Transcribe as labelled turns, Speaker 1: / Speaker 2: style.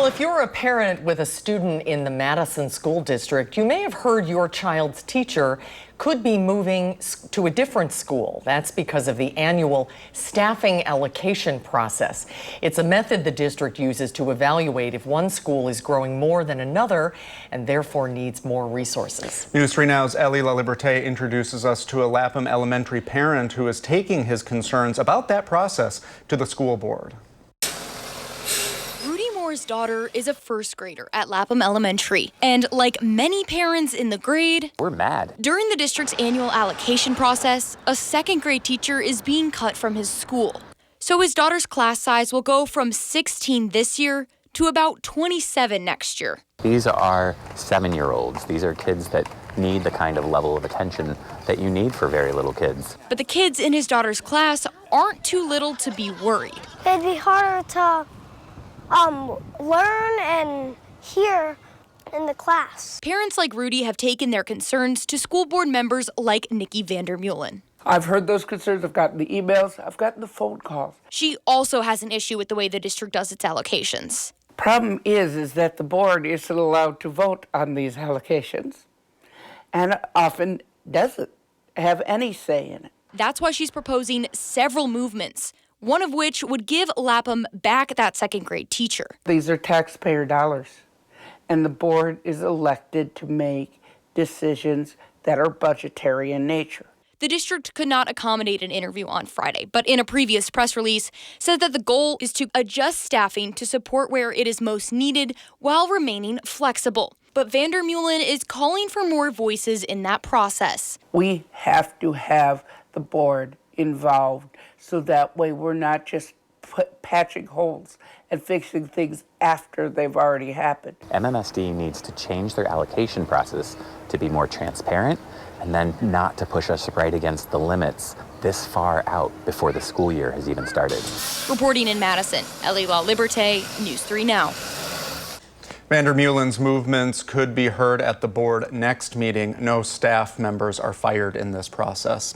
Speaker 1: Well, if you're a parent with a student in the Madison School District, you may have heard your child's teacher could be moving to a different school. That's because of the annual staffing allocation process. It's a method the district uses to evaluate if one school is growing more than another and therefore needs more resources.
Speaker 2: News 3 Now's Ellie LaLiberte introduces us to a Lapham Elementary parent who is taking his concerns about that process to the school board.
Speaker 3: His daughter is a first grader at Lapham Elementary, and like many parents in the grade,
Speaker 4: we're mad.
Speaker 3: During the district's annual allocation process, a second grade teacher is being cut from his school. So his daughter's class size will go from 16 this year to about 27 next year.
Speaker 4: These are 7-year-olds. These are kids that need the kind of level of attention that you need for very little kids.
Speaker 3: But the kids in his daughter's class aren't too little to be worried.
Speaker 5: It'd be harder to learn and hear in the class.
Speaker 3: Parents like Rudy have taken their concerns to school board members like Nikki Vandermeulen.
Speaker 6: I've heard those concerns, I've gotten the emails, I've gotten the phone calls.
Speaker 3: She also has an issue with the way the district does its allocations.
Speaker 6: Problem is that the board isn't allowed to vote on these allocations and often doesn't have any say in it.
Speaker 3: That's why she's proposing several movements, one of which would give Lapham back that second grade teacher.
Speaker 6: These are taxpayer dollars, and the board is elected to make decisions that are budgetary in nature.
Speaker 3: The district could not accommodate an interview on Friday, but in a previous press release said that the goal is to adjust staffing to support where it is most needed while remaining flexible. But Vandermeulen is calling for more voices in that process.
Speaker 6: We have to have the board involved so that way we're not just patching holes and fixing things after they've already happened.
Speaker 4: MMSD needs to change their allocation process to be more transparent and then not to push us right against the limits this far out before the school year has even started.
Speaker 3: Reporting in Madison, Ellie LaLiberte, News 3 Now.
Speaker 2: Vandermeulen's movements could be heard at the board next meeting. No staff members are fired in this process.